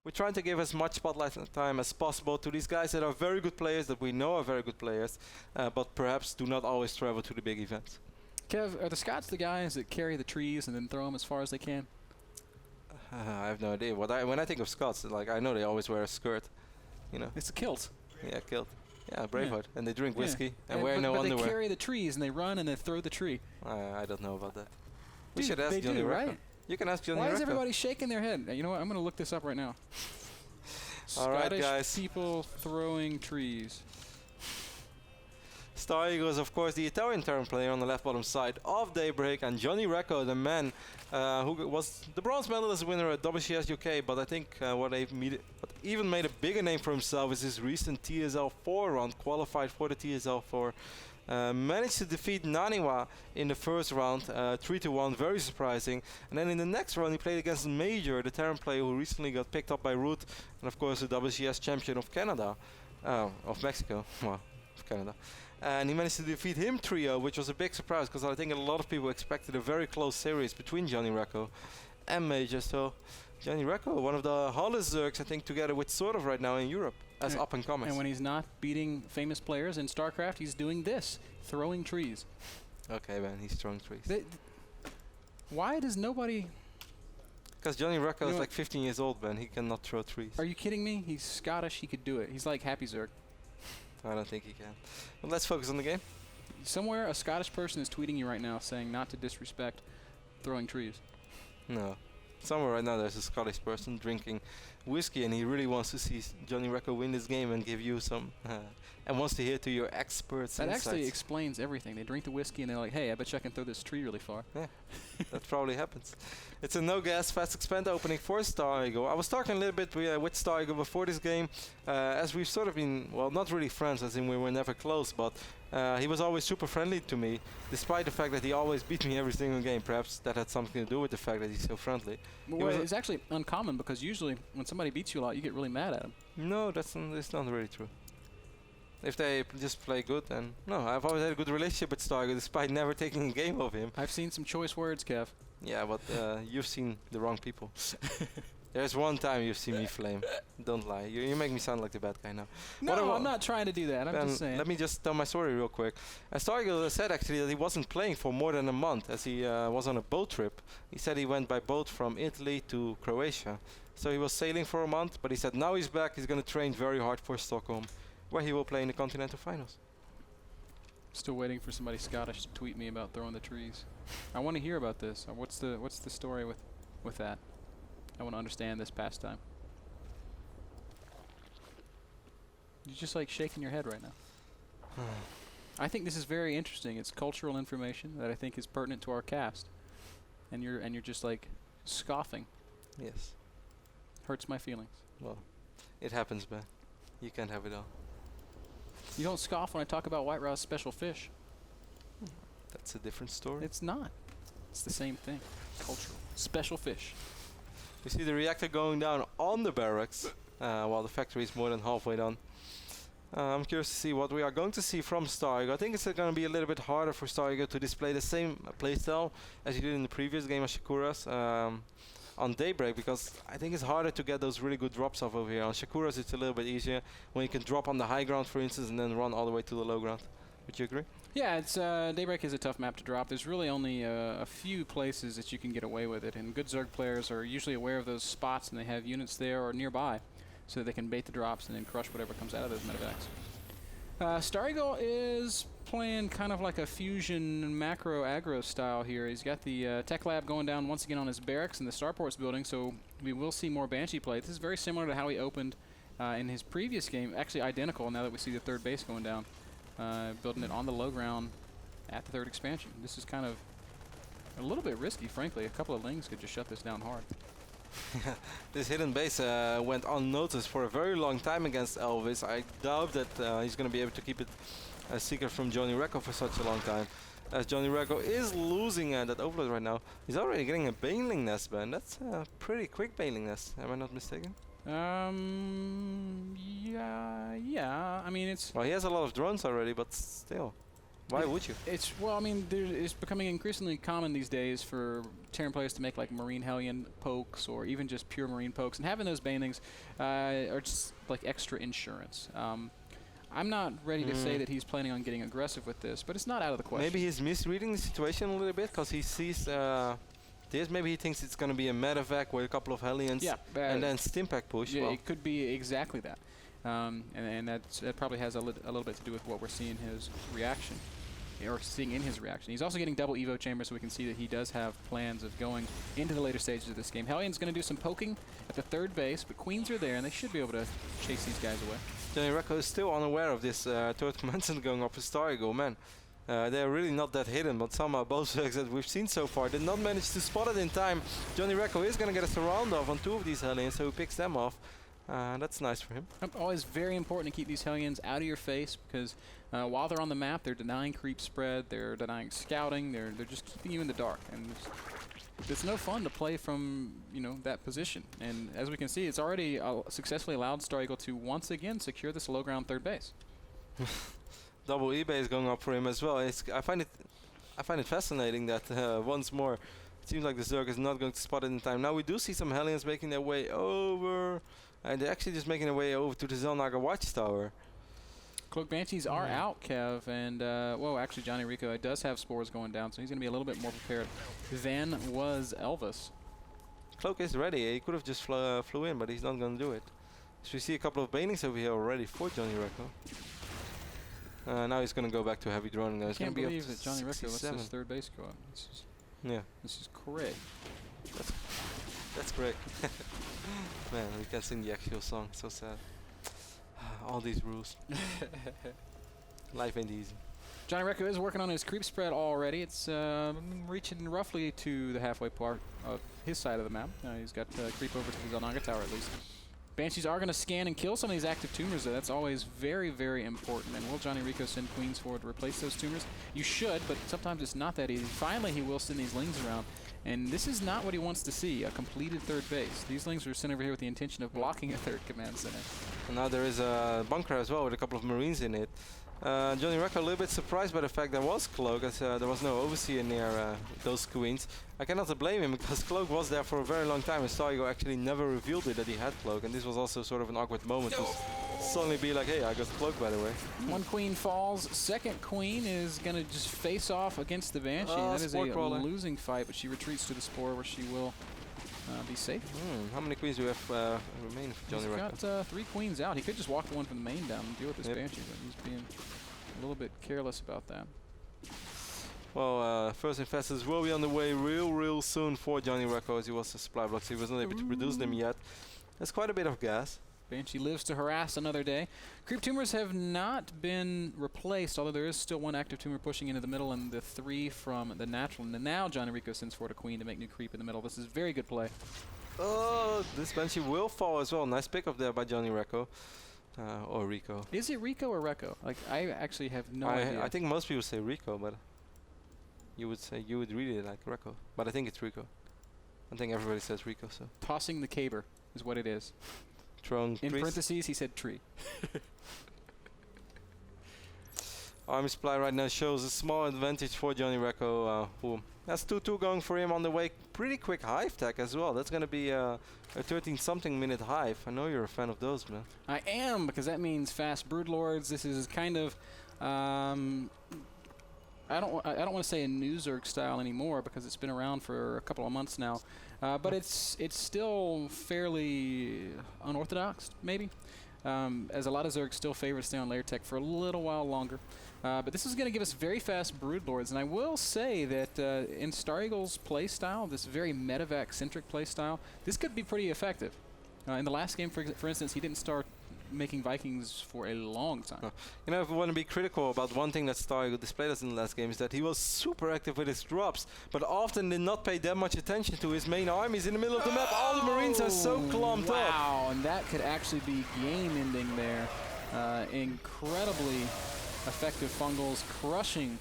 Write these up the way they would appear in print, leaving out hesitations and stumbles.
we're trying to give as much spotlight time as possible to these guys that are very good players, that we know are very good players, but perhaps do not always travel to the big events. Kev, are the Scots the guys that carry the trees and then throw them as far as they can? I have no idea. When I think of Scots, like I know they always wear a skirt, you know. It's a kilt. Yeah, kilt. Yeah, Braveheart. Yeah. And they drink whiskey and yeah, wear no underwear. But they carry the trees and they run and they throw the tree. I don't know about that. We Dude, should ask Johnnyrecco. Right? You can ask Johnnyrecco. Why is everybody shaking their head? You know what? I'm going to look this up right now. All right, guys. Scottish people throwing trees. Stareagle is, of course, the Italian terran player on the left bottom side of Daybreak, and Johnnyrecco, the man who was the bronze medalist winner at WCS UK, but I think what even made a bigger name for himself is his recent TSL 4 run, qualified for the TSL 4. Managed to defeat Naniwa in the first round, 3-1, very surprising. And then in the next round he played against Major, the Terran player who recently got picked up by Root, and of course the WCS champion of Canada, of Mexico, well, of Canada. And he managed to defeat him 3-0, which was a big surprise because I think a lot of people expected a very close series between Johnnyrecco and Major. So Johnnyrecco, one of the hottest Zergs, I think, together with sort of right now in Europe as up and comers. And when he's not beating famous players in StarCraft, he's doing this, throwing trees. Okay, man, he's throwing trees. Why does nobody... Because Johnnyrecco is like 15 years old, man. He cannot throw trees. Are you kidding me? He's Scottish. He could do it. He's like Happy Zerg. I don't think he can. Well, let's focus on the game. Somewhere a Scottish person is tweeting you right now saying not to disrespect throwing trees. No. Somewhere right now there's a Scottish person drinking whiskey and he really wants to see Johnnyrecco win this game and give you some and wants to hear to your experts That insights. actually explains everything. They drink the whiskey and they're like, hey, I bet you I can throw this tree really far. Yeah, that probably happens. It's a no-gas, fast-expand opening for Stareagle. I was talking a little bit with Stareagle before this game, as we've sort of been, well, not really friends, as in we were never close, but he was always super friendly to me, despite the fact that he always beat me every single game. Perhaps that had something to do with the fact that he's so friendly. Well, it's actually uncommon because usually when somebody beats you a lot, you get really mad at them. No, that's not really true. If they just play good, then no. I've always had a good relationship with Stareagle, despite never taking a game of him. I've seen some choice words, Kev. Yeah, but you've seen the wrong people. There's one time you've seen me flame. Don't lie. You make me sound like the bad guy now. No, I'm not trying to do that. I'm just saying. Let me just tell my story real quick. Stareagle said actually that he wasn't playing for more than a month, as he was on a boat trip. He said he went by boat from Italy to Croatia. So he was sailing for a month, but he said now he's back. He's going to train very hard for Stockholm, where he will play in the Continental Finals. Still waiting for somebody Scottish to tweet me about throwing the trees. I want to hear about this. What's the story with that? I want to understand this pastime. You're just like shaking your head right now. I think this is very interesting. It's cultural information that I think is pertinent to our cast, and you're just like scoffing. Yes. Hurts my feelings. Well, it happens, man. You can't have it all. You don't scoff when I talk about White Rouse's special fish. That's a different story. It's not. It's the same thing. Cultural. Special fish. You see the reactor going down on the barracks, while the factory is more than halfway done. I'm curious to see what we are going to see from Stareagle. I think it's going to be a little bit harder for Stareagle to display the same playstyle as he did in the previous game of Shakura's on Daybreak, because I think it's harder to get those really good drops off over here. On Shakura's it's a little bit easier when you can drop on the high ground, for instance, and then run all the way to the low ground. Would you agree? Yeah, it's Daybreak is a tough map to drop. There's really only a few places that you can get away with it, and good Zerg players are usually aware of those spots, and they have units there or nearby, so that they can bait the drops and then crush whatever comes out of those medevacs. Stareagle is playing kind of like a fusion macro aggro style here. He's got the tech lab going down once again on his barracks in the starports building, so we will see more Banshee play. This is very similar to how he opened in his previous game, actually identical now that we see the third base going down. Building it on the low ground at the third expansion. This is kind of a little bit risky, frankly. A couple of lings could just shut this down hard. This hidden base went unnoticed for a very long time against Elvis. I doubt that he's going to be able to keep it a secret from Johnnyrecco for such a long time. As Johnnyrecco is losing that overload right now. He's already getting a Baneling nest, man. That's a pretty quick Baneling nest. Am I not mistaken? Yeah. I mean, it's... Well, he has a lot of drones already, but still. Why would you? Well, I mean, it's becoming increasingly common these days for Terran players to make like Marine Hellion pokes or even just pure Marine pokes, and having those banings are just like extra insurance. I'm not ready to say that he's planning on getting aggressive with this, but it's not out of the question. Maybe he's misreading the situation a little bit because he sees this. Maybe he thinks it's going to be a medevac with a couple of Hellions and then Stimpack push. Yeah, well, it could be exactly that. And that probably has a little bit to do with what we're seeing his reaction, or seeing in his reaction. He's also getting double Evo chambers, so we can see that he does have plans of going into the later stages of this game. Hellion's going to do some poking at the third base, but Queens are there, and they should be able to chase these guys away. Johnnyrecco is still unaware of this third command center going up with Stareagle. Man, they're really not that hidden, but somehow both Zergs that we've seen so far did not manage to spot it in time. Johnnyrecco is going to get a surround off on 2 of these Hellions, so he picks them off. That's nice for him. Always very important to keep these Hellions out of your face, because while they're on the map, they're denying creep spread, they're denying scouting, they're just keeping you in the dark. And it's no fun to play from that position. And as we can see, it's already successfully allowed Stareagle to once again secure this low ground third base. Double eBay is going up for him as well. I find it fascinating that once more it seems like the Zerg is not going to spot it in time. Now we do see some Hellions making their way over. And they're actually just making their way over to the Zelnaga Watchtower. Cloak Banshees are out, Kev, and whoa, actually Johnnyrecco does have spores going down, so he's going to be a little bit more prepared than was Elvis. Cloak is ready. He could have just flew in, but he's not going to do it. So we see a couple of banings over here already for Johnnyrecco. Now he's going to go back to heavy droning. I can't believe that Johnnyrecco lets his third base go up. This is correct. That's correct. Man, we can't sing the actual song. So sad. All these rules. Life ain't easy. Johnnyrecco is working on his creep spread already. It's reaching roughly to the halfway part of his side of the map. He's got creep over to the Zelnaga Tower at least. Banshees are going to scan and kill some of these active tumors, though. That's always very, very important. And will Johnnyrecco send Queens forward to replace those tumors? You should, but sometimes it's not that easy. Finally, he will send these Lings around. And this is not what he wants to see, a completed third base. These Lings were sent over here with the intention of blocking a third command center. And now there is a bunker as well with a couple of Marines in it. Johnnyrecco a little bit surprised by the fact there was Cloak, as there was no Overseer near those Queens. I cannot blame him, because Cloak was there for a very long time, and Stareagle actually never revealed it that he had Cloak, and this was also sort of an awkward moment to suddenly be like, hey, I got Cloak, by the way. One Queen falls. Second Queen is going to just face off against the Banshee. That is a losing fight, but she retreats to the Spore, where she will be safe. How many Queens do we have remaining for Johnnyrecco? He's got 3 Queens out. He could just walk the one from the main down and deal with this Banshee, but he's being a little bit careless about that. Well, first infestors will be on the way real soon for Johnnyrecco, as he was the supply block, so he wasn't able to produce them yet. That's quite a bit of gas. Banshee lives to harass another day. Creep tumors have not been replaced, although there is still 1 active tumor pushing into the middle and the 3 from the natural. And now Johnnyrecco sends forward a Queen to make new creep in the middle. This is very good play. Oh, this Banshee will fall as well. Nice pick up there by Johnnyrecco. Or Rico. Is it Rico or Recco? Like, I actually have no idea. I think most people say Rico, but you would read it like Recco. But I think it's Rico. I think everybody says Rico, so. Tossing the caber is what it is. Throwing in parentheses, he said tree. Army supply right now shows a small advantage for Johnnyrecco, who has 2-2 going for him on the way. Pretty quick hive tech as well. That's going to be a 13-something minute hive. I know you're a fan of those, man. I am, because that means fast broodlords. This is kind of I don't want to say a new Zerg style anymore, because it's been around for a couple of months now. But it's still fairly unorthodox, maybe. As a lot of Zergs still favor to stay on layer tech for a little while longer. But this is going to give us very fast broodlords, and I will say that in Stareagle's playstyle, this very medevac-centric playstyle, this could be pretty effective. In the last game, for instance, he didn't start making Vikings for a long time. You know, if we want to be critical about one thing that Stareagle displayed us in the last game, is that he was super active with his drops, but often did not pay that much attention to his main armies in the middle of the map. All the Marines are so clumped up. Wow, and that could actually be game-ending there. Incredibly effective fungals, crushing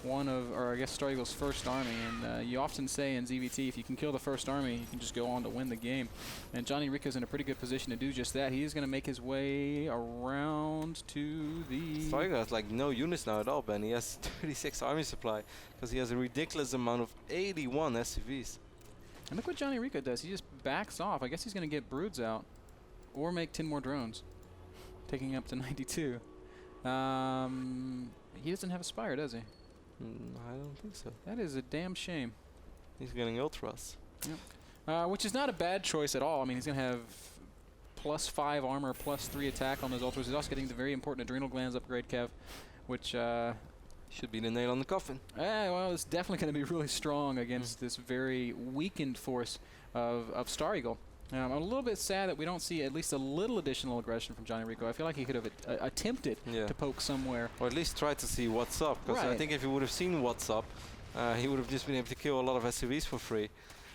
or I guess Stareagle's first army, and you often say in ZVT, if you can kill the first army, you can just go on to win the game. And Johnnyrecco's in a pretty good position to do just that. He is going to make his way around to the... Stareagle has like no units now at all, Ben. He has 36 army supply because he has a ridiculous amount of 81 SCVs. And look what Johnnyrecco does. He just backs off. I guess he's going to get broods out or make 10 more drones, taking up to 92. He doesn't have a Spire, does he? I don't think so. That is a damn shame. He's getting ultras. Yep. Which is not a bad choice at all. I mean, he's going to have +5 armor, +3 attack on those ultras. He's also getting the very important adrenal glands upgrade, Kev, which... should be the nail on the coffin. Well, it's definitely going to be really strong against this very weakened force of Stareagle. I'm a little bit sad that we don't see at least a little additional aggression from Johnnyrecco. I feel like he could have attempted to poke somewhere. Or at least try to see what's up. Because I think if he would have seen what's up, he would have just been able to kill a lot of SCVs for free.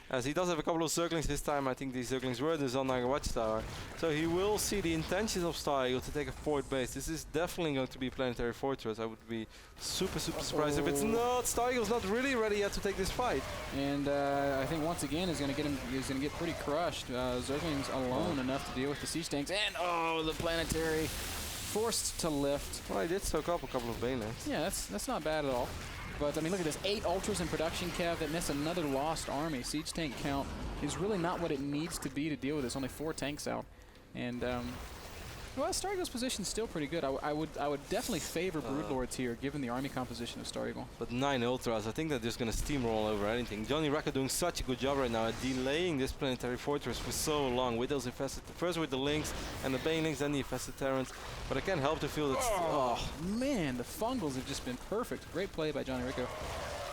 As he does have a couple of circlings this time. I think these circlings were the Zonnaga Watchtower. So he will see the intentions of Stareagle to take a forward base. This is definitely going to be Planetary Fortress. I would be super surprised if it's not. Stareagle's not really ready yet to take this fight. And I think once again he's going to get pretty crushed. Zergling's alone enough to deal with the siege tanks. And the Planetary forced to lift. Well, he did soak up a couple of bayonets. Yeah, that's not bad at all. But, I mean, look at this. 8 ultras in production, Kev. That's another lost army. Siege tank count is really not what it needs to be to deal with this. Only 4 tanks out. And, well, Stareagle's position is still pretty good. I would definitely favor Broodlords here, given the army composition of Stareagle. But 9 ultras, I think they're just going to steamroll over anything. Johnnyrecco doing such a good job right now at delaying this Planetary Fortress for so long with those infested, first with the Lynx and the Banelings, then the infested Terrans. But I can't help to feel that. Oh, man, the fungals have just been perfect. Great play by Johnnyrecco.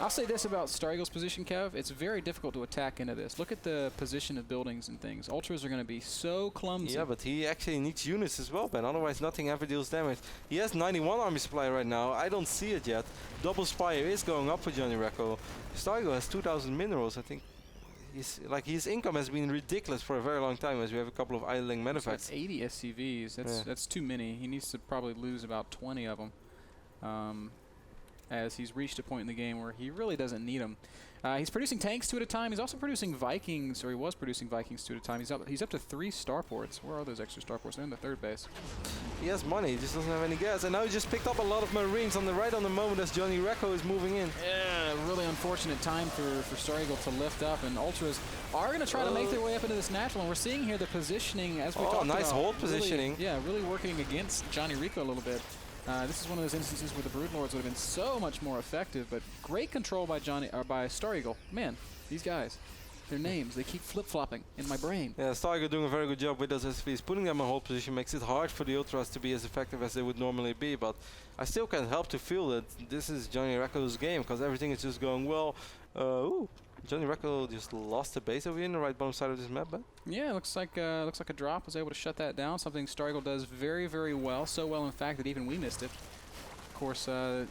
I'll say this about Stareagle's position, Kev. It's very difficult to attack into this. Look at the position of buildings and things. Ultras are going to be so clumsy. Yeah, but he actually needs units as well, Ben. Otherwise, nothing ever deals damage. He has 91 army supply right now. I don't see it yet. Double Spire is going up for Johnnyrecco. Stareagle has 2,000 minerals. I think his income has been ridiculous for a very long time, as we have a couple of idling medevacts. 80 SCVs. That's too many. He needs to probably lose about 20 of them. As he's reached a point in the game where he really doesn't need them. He's producing tanks 2 at a time. He's also producing Vikings, or he was producing Vikings 2 at a time. He's up to 3 starports. Where are those extra starports? They're in the 3rd base. He has money, he just doesn't have any gas. And now he just picked up a lot of Marines on the right on the moment as Johnnyrecco is moving in. Yeah, really unfortunate time for Stareagle to lift up, and Ultras are going to try to make their way up into this natural. And we're seeing here the positioning, as we talked about. Nice hold positioning. Really working against Johnnyrecco a little bit. This is one of those instances where the Broodlords would have been so much more effective, but great control by Stareagle. Man, these guys, their names, they keep flip-flopping in my brain. Yeah, Stareagle doing a very good job with those SVs. Putting them in hold position makes it hard for the Ultras to be as effective as they would normally be, but I still can't help to feel that this is Johnnyrecco's game, because everything is just going well. Johnnyrecco just lost the base over here in the right bottom side of this map, but yeah, looks like a drop was able to shut that down. Something Stareagle does very, very well. So well, in fact, that even we missed it. Of course, I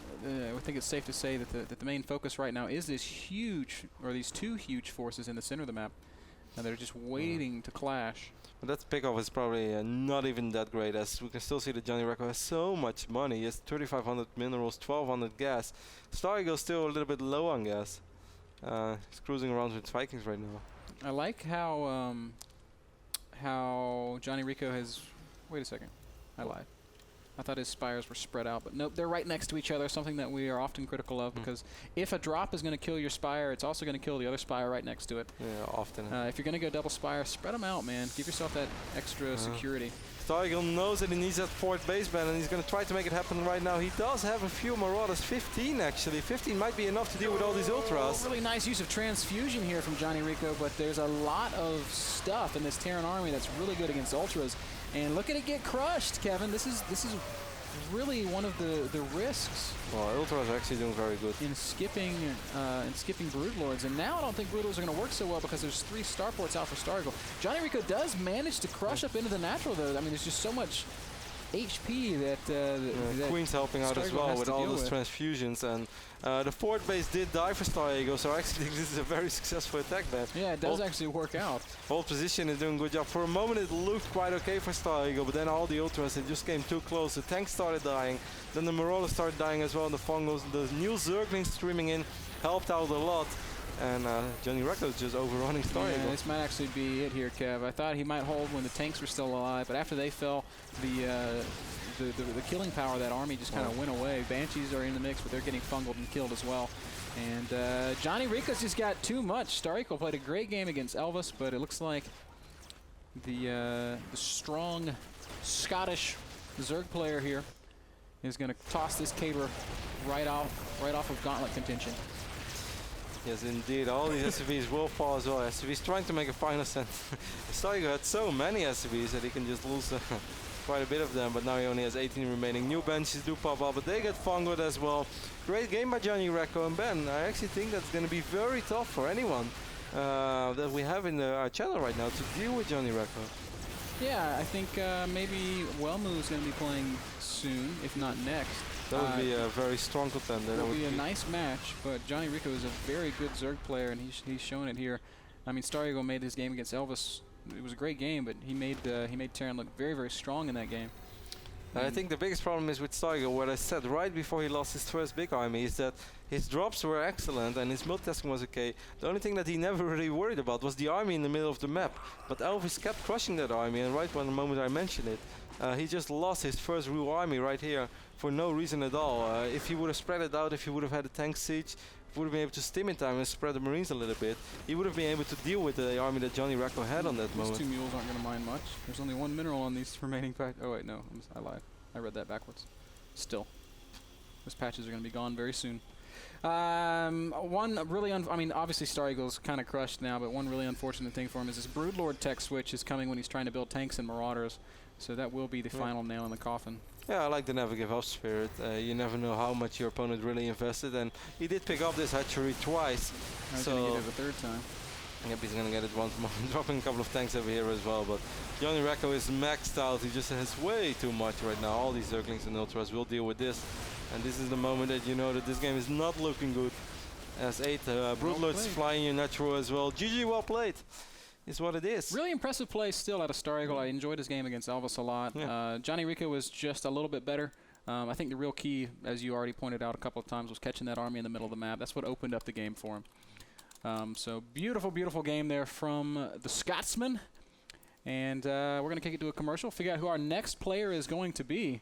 think it's safe to say that the main focus right now is this huge, or these 2 huge forces in the center of the map, and they're just waiting to clash. But that pickoff is probably not even that great, as we can still see that Johnnyrecco has so much money. He has 3,500 minerals, 1,200 gas. Stareagle's still a little bit low on gas. He's cruising around with Vikings right now. I like how Johnnyrecco has... Wait a second. I lied. I thought his spires were spread out, but nope, they're right next to each other, something that we are often critical of, because if a drop is going to kill your spire, it's also going to kill the other spire right next to it. Yeah, often. If you're going to go double spire, spread them out, man. Give yourself that extra security. Stareagle knows that he needs that 4th baseband, and he's going to try to make it happen right now. He does have a few Marauders, 15 actually. 15 might be enough to deal with all these Ultras. Really nice use of transfusion here from Johnnyrecco, but there's a lot of stuff in this Terran army that's really good against Ultras. And look at it get crushed, Kevin. This is really one of the risks. Well, Ultras are actually doing very good in skipping Broodlords, and now I don't think Broodlords are going to work so well because there's 3 starports out for Stareagle. Johnnyrecco does manage to crush up into the natural, though. I mean, there's just so much HP that Queen's helping out as Stareagle well has with to all deal those with. transfusions, and the fort base did die for Stareagle, so I actually think this is a very successful attack there. Yeah, it does actually work out. Hold position is doing a good job. For a moment it looked quite okay for Stareagle, but then all the ultras, it just came too close. The tank started dying, then the Marauders started dying as well, and the Fungals, the new Zerglings streaming in helped out a lot. And Johnnyrecco is just overrunning Stareagle. Yeah, this might actually be it here, Kev. I thought he might hold when the tanks were still alive, but after they fell, the killing power of that army just kind of went away. Banshees are in the mix, but they're getting fungled and killed as well. And Johnnyrecco's just got too much. Stareagle played a great game against Elvis, but it looks like the strong Scottish Zerg player here is going to toss this caber right off of Gauntlet contention. Yes, indeed. All these SCVs will fall as well. SCVs trying to make a final stand. Stareagle had so many SCVs that he can just lose quite a bit of them, but now he only has 18 remaining. New benches do pop up, but they get fungled as well. Great game by Johnnyrecco, and Ben, I actually think that's going to be very tough for anyone that we have in our channel right now to deal with Johnnyrecco. Yeah, I think maybe Wellmu is going to be playing soon, if not next. That would be a very strong contender. That would be a nice match, but Johnnyrecco is a very good Zerg player, and he's shown it here. I mean, Stareagle made his game against Elvis. It was a great game, but he made Terran look very, very strong in that game. I think the biggest problem is with Stareagle, what I said right before he lost his first big army, is that his drops were excellent and his multitasking was okay. The only thing that he never really worried about was the army in the middle of the map. But Elvis kept crushing that army, and right when the moment I mentioned it, he just lost his first real army right here for no reason at all. If he would have spread it out, if he would have had a tank siege, would have been able to stim in time and spread the Marines a little bit, he would have been able to deal with the army that Johnnyrecco had on that moment. These two mules aren't going to mind much. There's only one mineral on these remaining patches. Oh wait, no, I lied. I read that backwards. Still, those patches are going to be gone very soon. One really, I mean, obviously Stareagle's kind of crushed now, but one really unfortunate thing for him is this Broodlord tech switch is coming when he's trying to build tanks and Marauders. So that will be the final nail in the coffin. Yeah, I like the never give up spirit. You never know how much your opponent really invested, and he did pick up this hatchery twice. He's going to get it a third time. Yep, he's going to get it once more, dropping a couple of tanks over here as well. But Johnnyrecco is maxed out. He just has way too much right now. All these Zerglings and Ultras will deal with this. And this is the moment that you know that this game is not looking good. As 8 Broodlords flying in natural as well. GG, well played. Is what it is. Really impressive play still out of Stareagle. I enjoyed his game against Elvis a lot. Yeah. Johnnyrecco was just a little bit better. I think the real key, as you already pointed out a couple of times, was catching that army in the middle of the map. That's what opened up the game for him. So beautiful, beautiful game there from the Scotsman. And we're going to kick it to a commercial, figure out who our next player is going to be.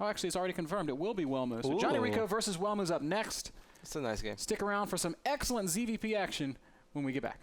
Oh, actually, it's already confirmed. It will be Wellmu. So Johnnyrecco versus Wellmu's up next. It's a nice game. Stick around for some excellent ZVP action when we get back.